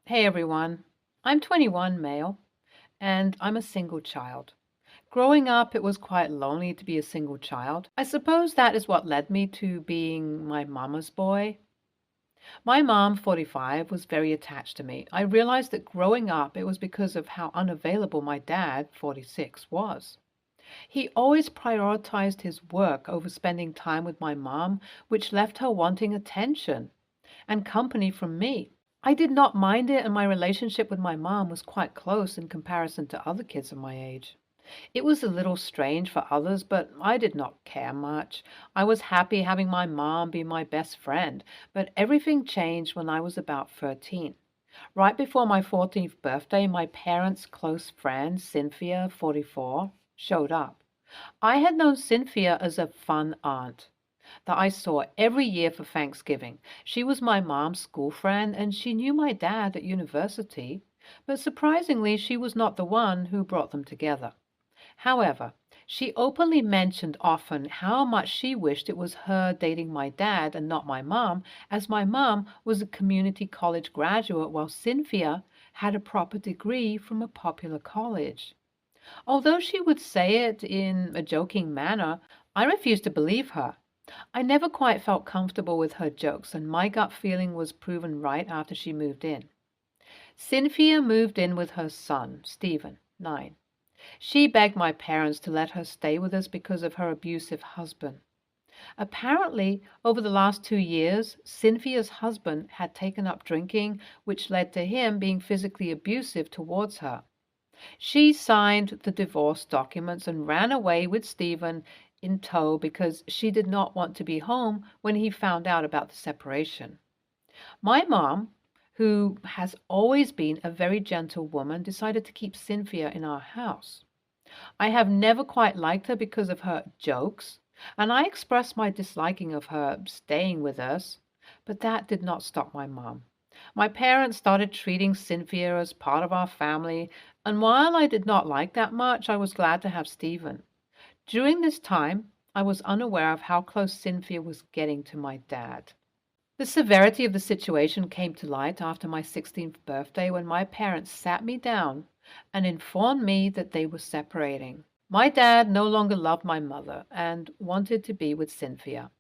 Hey everyone, I'm 21 male and I'm a single child. Growing up, it was quite lonely to be a single child. I suppose that is what led me to being my mama's boy. My mom, 45, was very attached to me. I realized that growing up, it was because of how unavailable my dad, 46, was. He always prioritized his work over spending time with my mom, which left her wanting attention and company from me. I did not mind it, and my relationship with my mom was quite close in comparison to other kids of my age. It was a little strange for others, but I did not care much. I was happy having my mom be my best friend, but everything changed when I was about 13. Right before my 14th birthday, my parents' close friend, Cynthia, 44, showed up. I had known Cynthia as a fun aunt that I saw every year for Thanksgiving. She was my mom's school friend, and she knew my dad at university, but surprisingly, she was not the one who brought them together. However, she openly mentioned often how much she wished it was her dating my dad and not my mom, as my mom was a community college graduate while Cynthia had a proper degree from a popular college. Although she would say it in a joking manner, I refused to believe her. I never quite felt comfortable with her jokes, and my gut feeling was proven right after she moved in. Cynthia moved in with her son, Stephen, 9. She begged my parents to let her stay with us because of her abusive husband. Apparently, over the last 2 years, Cynthia's husband had taken up drinking, which led to him being physically abusive towards her. She signed the divorce documents and ran away with Stephen in tow because she did not want to be home when he found out about the separation. My mom, who has always been a very gentle woman, decided to keep Cynthia in our house. I have never quite liked her because of her jokes, and I expressed my disliking of her staying with us, but that did not stop my mom. My parents started treating Cynthia as part of our family, and while I did not like that much, I was glad to have Stephen. During this time, I was unaware of how close Cynthia was getting to my dad. The severity of the situation came to light after my 16th birthday when my parents sat me down and informed me that they were separating. My dad no longer loved my mother and wanted to be with Cynthia.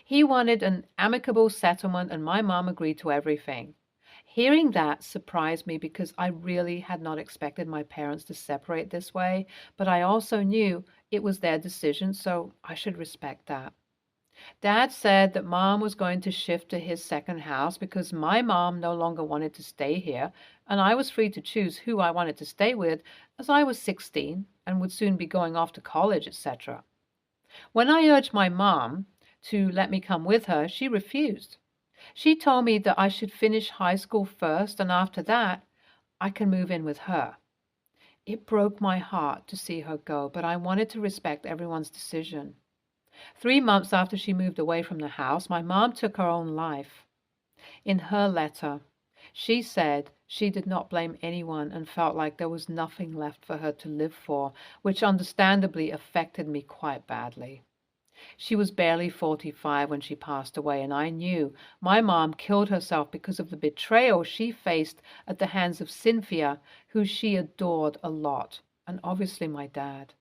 He wanted an amicable settlement, and my mom agreed to everything. Hearing that surprised me because I really had not expected my parents to separate this way, but I also knew it was their decision, so I should respect that. Dad said that mom was going to shift to his second house because my mom no longer wanted to stay here, and I was free to choose who I wanted to stay with as I was 16 and would soon be going off to college, etc. When I urged my mom to let me come with her, she refused. She told me that I should finish high school first, and after that, I can move in with her. It broke my heart to see her go, but I wanted to respect everyone's decision. 3 months after she moved away from the house, my mom took her own life. In her letter, she said she did not blame anyone and felt like there was nothing left for her to live for, which understandably affected me quite badly. She was barely 45 when she passed away, and I knew my mom killed herself because of the betrayal she faced at the hands of Cynthia, who she adored a lot, and obviously my dad.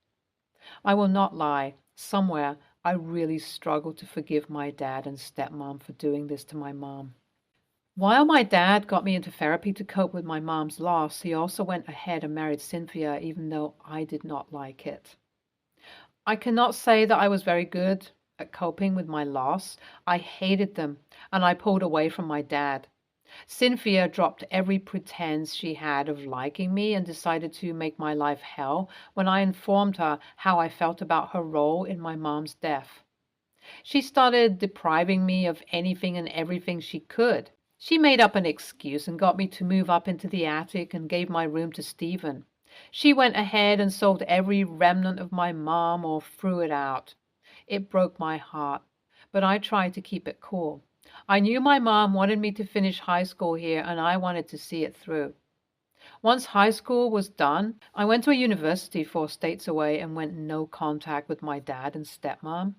I will not lie, somewhere I really struggled to forgive my dad and stepmom for doing this to my mom. While my dad got me into therapy to cope with my mom's loss, he also went ahead and married Cynthia, even though I did not like it. I cannot say that I was very good at coping with my loss. I hated them, and I pulled away from my dad. Cynthia dropped every pretense she had of liking me and decided to make my life hell when I informed her how I felt about her role in my mom's death. She started depriving me of anything and everything she could. She made up an excuse and got me to move up into the attic and gave my room to Stephen. She went ahead and sold every remnant of my mom or threw it out. It broke my heart, but I tried to keep it cool. I knew my mom wanted me to finish high school here, and I wanted to see it through. Once high school was done, I went to a university 4 states away and went no contact with my dad and stepmom.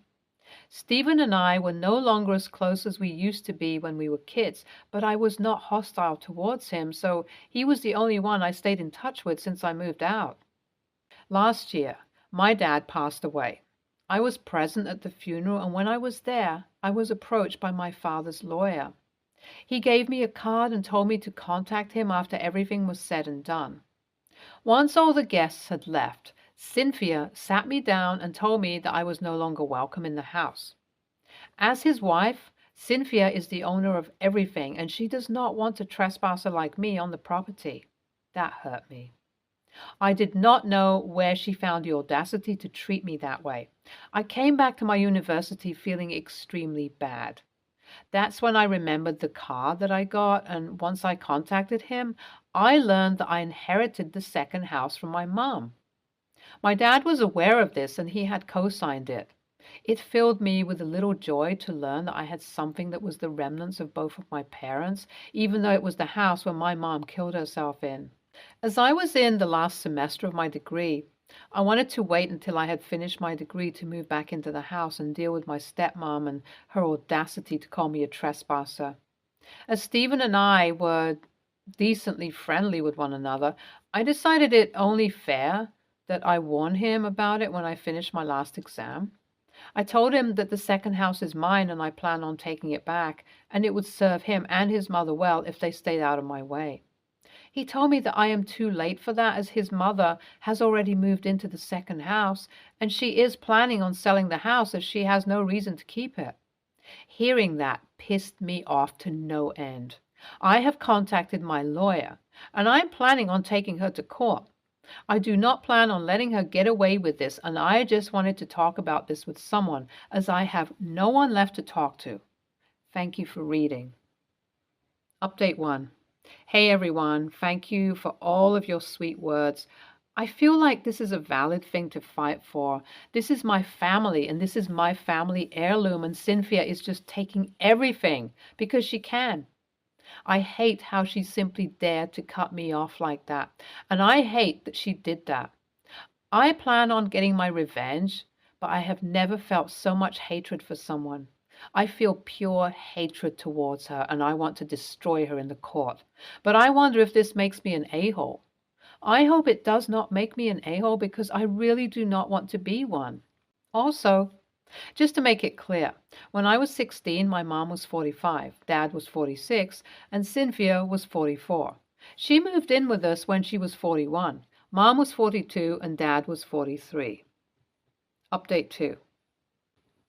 Stephen and I were no longer as close as we used to be when we were kids, but I was not hostile towards him, so he was the only one I stayed in touch with since I moved out. Last year, my dad passed away. I was present at the funeral, and when I was there, I was approached by my father's lawyer. He gave me a card and told me to contact him after everything was said and done. Once all the guests had left, Cynthia sat me down and told me that I was no longer welcome in the house. As his wife, Cynthia is the owner of everything, and she does not want a trespasser like me on the property. That hurt me. I did not know where she found the audacity to treat me that way. I came back to my university feeling extremely bad. That's when I remembered the card that I got, and once I contacted him, I learned that I inherited the second house from my mom. My dad was aware of this, and he had co-signed it. It filled me with a little joy to learn that I had something that was the remnants of both of my parents, even though it was the house where my mom killed herself in. As I was in the last semester of my degree, I wanted to wait until I had finished my degree to move back into the house and deal with my stepmom and her audacity to call me a trespasser. As Stephen and I were decently friendly with one another, I decided it only fair that I warn him about it when I finished my last exam. I told him that the second house is mine and I plan on taking it back, and it would serve him and his mother well if they stayed out of my way. He told me that I am too late for that, as his mother has already moved into the second house, and she is planning on selling the house as she has no reason to keep it. Hearing that pissed me off to no end. I have contacted my lawyer, and I'm planning on taking her to court. I do not plan on letting her get away with this, and I just wanted to talk about this with someone, as I have no one left to talk to. Thank you for reading. Update 1. Hey everyone, thank you for all of your sweet words. I feel like this is a valid thing to fight for. This is my family, and this is my family heirloom, and Cynthia is just taking everything because she can. I hate how she simply dared to cut me off like that, and I hate that she did that. I plan on getting my revenge, but I have never felt so much hatred for someone. I feel pure hatred towards her, and I want to destroy her in the court. But I wonder if this makes me an a-hole. I hope it does not make me an a-hole, because I really do not want to be one. Also, just to make it clear, when I was 16, my mom was 45, dad was 46, and Cynthia was 44. She moved in with us when she was 41. Mom was 42 and dad was 43. Update 2.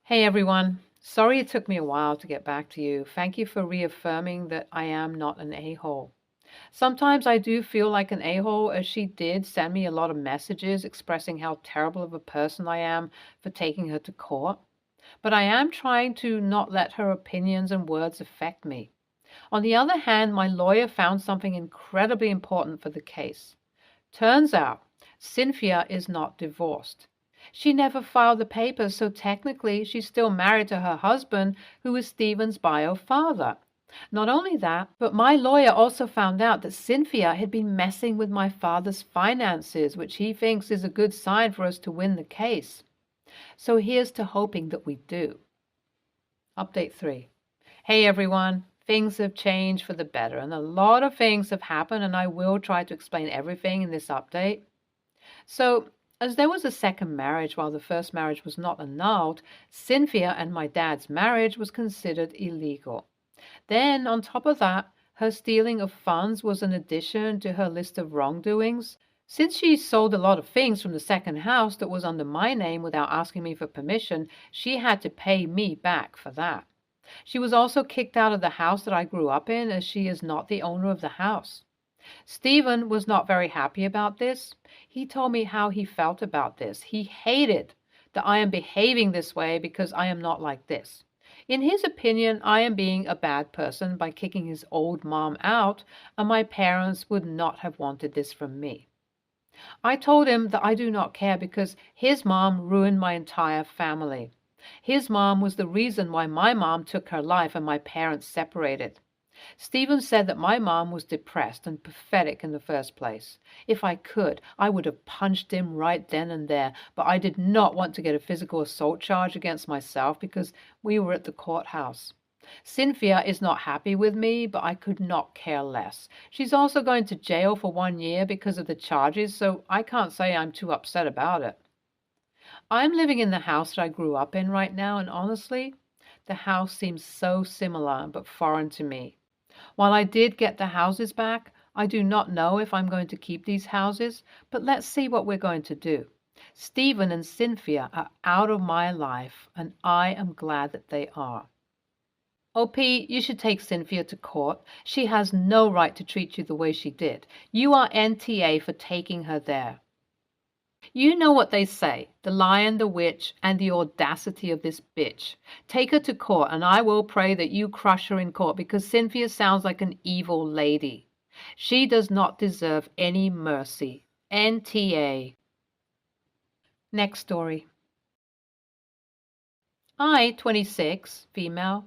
Hey everyone. Sorry it took me a while to get back to you. Thank you for reaffirming that I am not an a-hole. Sometimes I do feel like an a-hole, as she did send me a lot of messages expressing how terrible of a person I am for taking her to court. But I am trying to not let her opinions and words affect me. On the other hand, my lawyer found something incredibly important for the case. Turns out, Cynthia is not divorced. She never filed the papers, so technically she's still married to her husband, who is Stephen's bio father. Not only that, but my lawyer also found out that Cynthia had been messing with my father's finances, which he thinks is a good sign for us to win the case. So here's to hoping that we do. Update 3. Hey everyone, things have changed for the better, and a lot of things have happened, and I will try to explain everything in this update. So, as there was a second marriage while the first marriage was not annulled, Cynthia and my dad's marriage was considered illegal. Then, on top of that, her stealing of funds was an addition to her list of wrongdoings. Since she sold a lot of things from the second house that was under my name without asking me for permission, she had to pay me back for that. She was also kicked out of the house that I grew up in, as she is not the owner of the house. Stephen was not very happy about this. He told me how he felt about this. He hated that I am behaving this way because I am not like this. In his opinion, I am being a bad person by kicking his old mom out, and my parents would not have wanted this from me. I told him that I do not care because his mom ruined my entire family. His mom was the reason why my mom took her life and my parents separated. Stephen said that my mom was depressed and pathetic in the first place. If I could, I would have punched him right then and there, but I did not want to get a physical assault charge against myself because we were at the courthouse. Cynthia is not happy with me, but I could not care less. She's also going to jail for 1 year because of the charges, so I can't say I'm too upset about it. I'm living in the house that I grew up in right now, and honestly, the house seems so similar but foreign to me. While I did get the houses back, I do not know if I'm going to keep these houses, but let's see what we're going to do. Stephen and Cynthia are out of my life, and I am glad that they are. OP, you should take Cynthia to court. She has no right to treat you the way she did. You are NTA for taking her there. You know what they say, the lion, the witch, and the audacity of this bitch. Take her to court, and I will pray that you crush her in court because Cynthia sounds like an evil lady. She does not deserve any mercy. NTA. Next story. I, 26, female,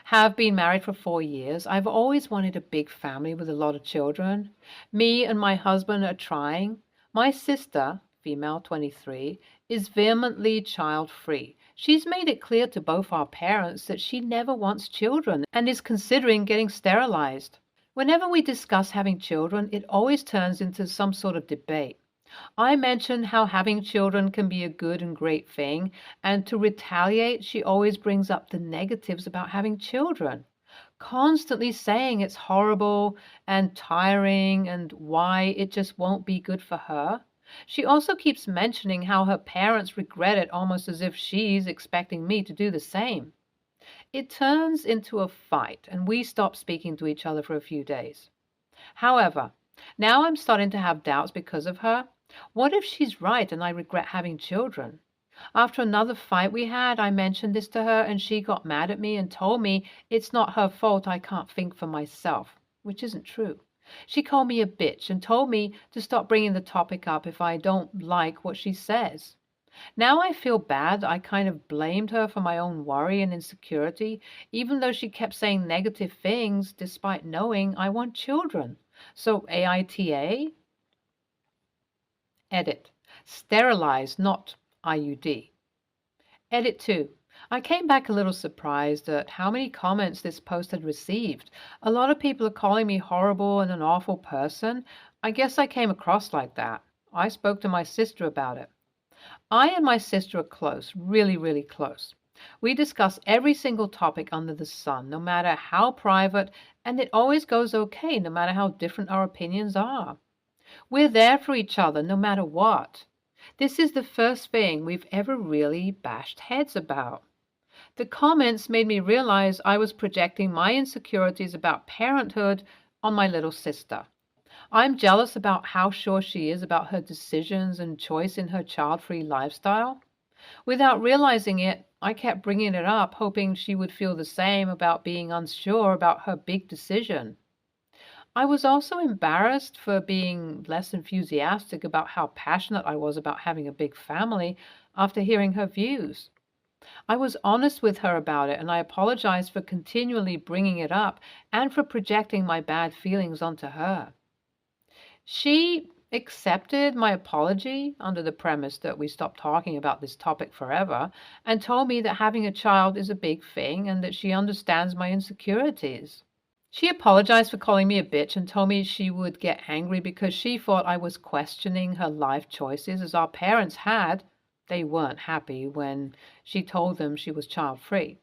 have been married for 4 years. I've always wanted a big family with a lot of children. Me and my husband are trying. My sister, female 23, is vehemently child-free. She's made it clear to both our parents that she never wants children and is considering getting sterilized. Whenever we discuss having children, it always turns into some sort of debate. I mention how having children can be a good and great thing, and to retaliate, she always brings up the negatives about having children, constantly saying it's horrible and tiring and why it just won't be good for her. She also keeps mentioning how her parents regret it almost as if she's expecting me to do the same. It turns into a fight, and we stop speaking to each other for a few days. However, now I'm starting to have doubts because of her. What if she's right and I regret having children? After another fight we had, I mentioned this to her and she got mad at me and told me it's not her fault I can't think for myself, which isn't true. She called me a bitch and told me to stop bringing the topic up if I don't like what she says. Now I feel bad. I kind of blamed her for my own worry and insecurity, even though she kept saying negative things despite knowing I want children. So AITA? Edit. Sterilize, not IUD. Edit 2. I came back a little surprised at how many comments this post had received. A lot of people are calling me horrible and an awful person. I guess I came across like that. I spoke to my sister about it. I and my sister are close, really, really close. We discuss every single topic under the sun, no matter how private, and it always goes okay, no matter how different our opinions are. We're there for each other, no matter what. This is the first thing we've ever really bashed heads about. The comments made me realize I was projecting my insecurities about parenthood on my little sister. I'm jealous about how sure she is about her decisions and choice in her child-free lifestyle. Without realizing it, I kept bringing it up, hoping she would feel the same about being unsure about her big decision. I was also embarrassed for being less enthusiastic about how passionate I was about having a big family after hearing her views. I was honest with her about it, and I apologized for continually bringing it up and for projecting my bad feelings onto her. She accepted my apology under the premise that we stopped talking about this topic forever and told me that having a child is a big thing and that she understands my insecurities. She apologized for calling me a bitch and told me she would get angry because she thought I was questioning her life choices as our parents had. They weren't happy when she told them she was child-free.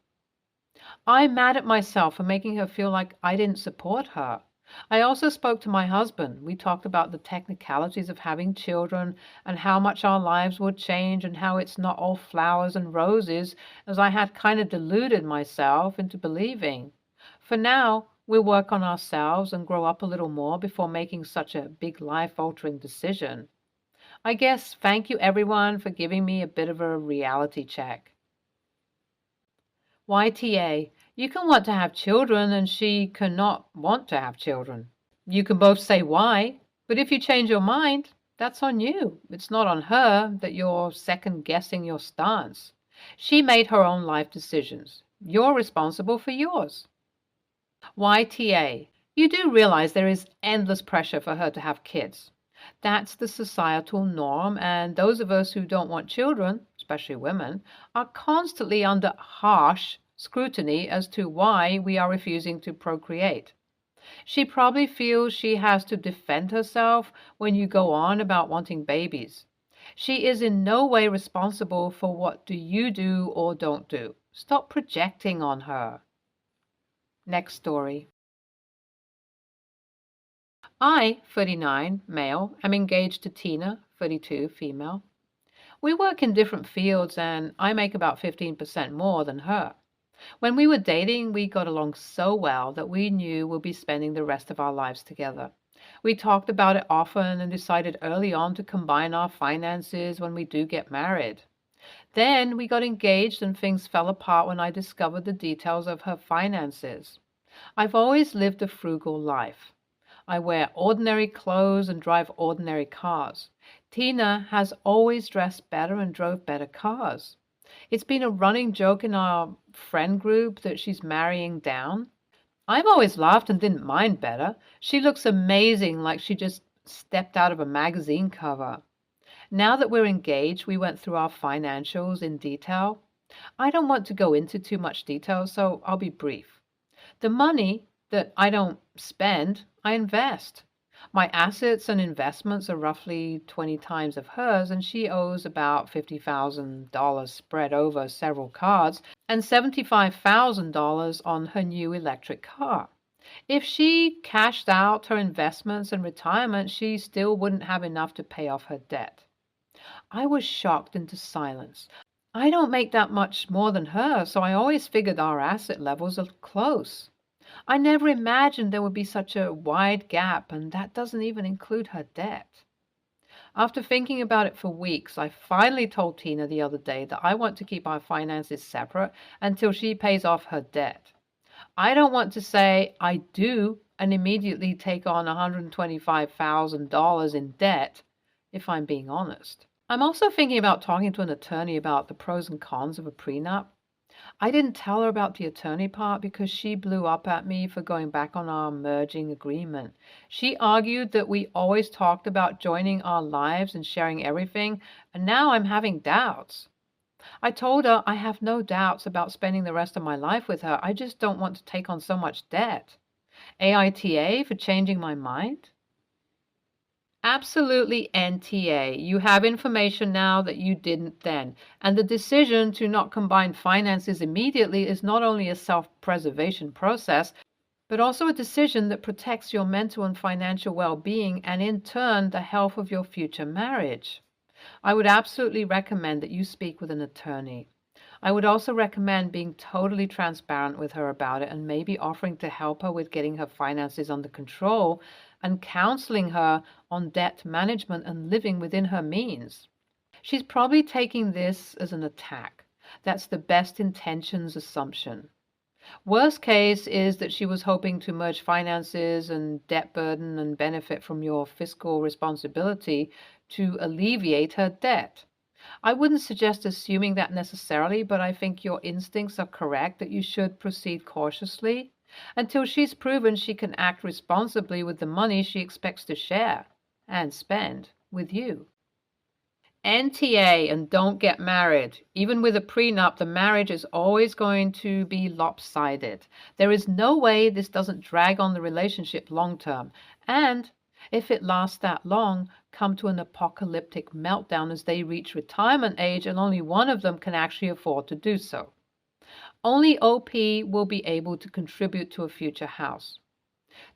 I'm mad at myself for making her feel like I didn't support her. I also spoke to my husband. We talked about the technicalities of having children and how much our lives would change and how it's not all flowers and roses, as I had kind of deluded myself into believing. For now, we'll work on ourselves and grow up a little more before making such a big life-altering decision. I guess thank you everyone for giving me a bit of a reality check. YTA, you can want to have children and she cannot want to have children. You can both say why, but if you change your mind, that's on you. It's not on her that you're second-guessing your stance. She made her own life decisions. You're responsible for yours. YTA. You do realize there is endless pressure for her to have kids. That's the societal norm, and those of us who don't want children, especially women, are constantly under harsh scrutiny as to why we are refusing to procreate. She probably feels she has to defend herself when you go on about wanting babies. She is in no way responsible for what do you do or don't do. Stop projecting on her. Next story. I, 39, male, am engaged to Tina, 32, female. We work in different fields and I make about 15% more than her. When we were dating, we got along so well that we knew we'll be spending the rest of our lives together. We talked about it often and decided early on to combine our finances when we do get married. Then we got engaged and things fell apart when I discovered the details of her finances. I've always lived a frugal life. I wear ordinary clothes and drive ordinary cars. Tina has always dressed better and drove better cars. It's been a running joke in our friend group that she's marrying down. I've always laughed and didn't mind better. She looks amazing, like she just stepped out of a magazine cover. Now that we're engaged, we went through our financials in detail. I don't want to go into too much detail, so I'll be brief. The money that I don't spend, I invest. My assets and investments are roughly 20 times of hers, and she owes about $50,000 spread over several cards and $75,000 on her new electric car. If she cashed out her investments and retirement, she still wouldn't have enough to pay off her debt. I was shocked into silence. I don't make that much more than her, so I always figured our asset levels are close. I never imagined there would be such a wide gap, and that doesn't even include her debt. After thinking about it for weeks, I finally told Tina the other day that I want to keep our finances separate until she pays off her debt. I don't want to say I do and immediately take on $125,000 in debt, if I'm being honest. I'm also thinking about talking to an attorney about the pros and cons of a prenup. I didn't tell her about the attorney part because she blew up at me for going back on our merging agreement. She argued that we always talked about joining our lives and sharing everything, and now I'm having doubts. I told her I have no doubts about spending the rest of my life with her. I just don't want to take on so much debt. AITA for changing my mind? Absolutely NTA. You have information now that you didn't then. And the decision to not combine finances immediately is not only a self-preservation process, but also a decision that protects your mental and financial well-being and in turn the health of your future marriage. I would absolutely recommend that you speak with an attorney. I would also recommend being totally transparent with her about it and maybe offering to help her with getting her finances under control and counseling her on debt management and living within her means. She's probably taking this as an attack. That's the best intentions assumption. Worst case is that she was hoping to merge finances and debt burden and benefit from your fiscal responsibility to alleviate her debt. I wouldn't suggest assuming that necessarily, but I think your instincts are correct that you should proceed cautiously until she's proven she can act responsibly with the money she expects to share and spend with you. NTA and don't get married. Even with a prenup, the marriage is always going to be lopsided. There is no way this doesn't drag on the relationship long term. And if it lasts that long, come to an apocalyptic meltdown as they reach retirement age and only one of them can actually afford to do so. Only OP will be able to contribute to a future house.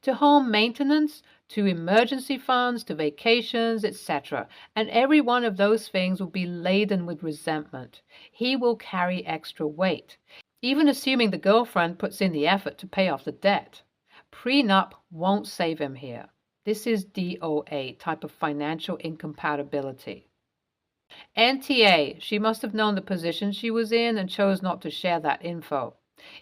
To home maintenance, to emergency funds, to vacations, etc. And every one of those things will be laden with resentment. He will carry extra weight, even assuming the girlfriend puts in the effort to pay off the debt. Prenup won't save him here. This is DOA, type of financial incompatibility. NTA, she must have known the position she was in and chose not to share that info.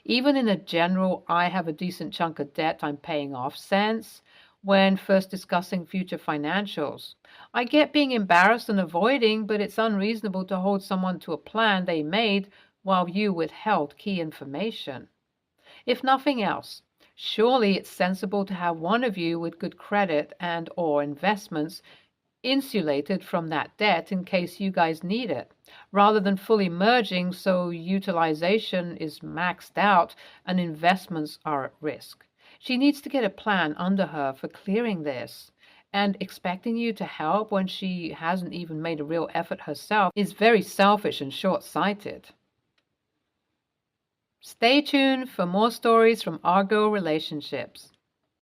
Even in a general, I have a decent chunk of debt I'm paying off sense, when first discussing future financials. I get being embarrassed and avoiding, but it's unreasonable to hold someone to a plan they made while you withheld key information. If nothing else, Surely it's sensible to have one of you with good credit and or investments insulated from that debt in case you guys need it, rather than fully merging so utilization is maxed out and investments are at risk. She needs to get a plan under her for clearing this. And expecting you to help when she hasn't even made a real effort herself is very selfish and short sighted. Stay tuned for more stories from Argo Relationships.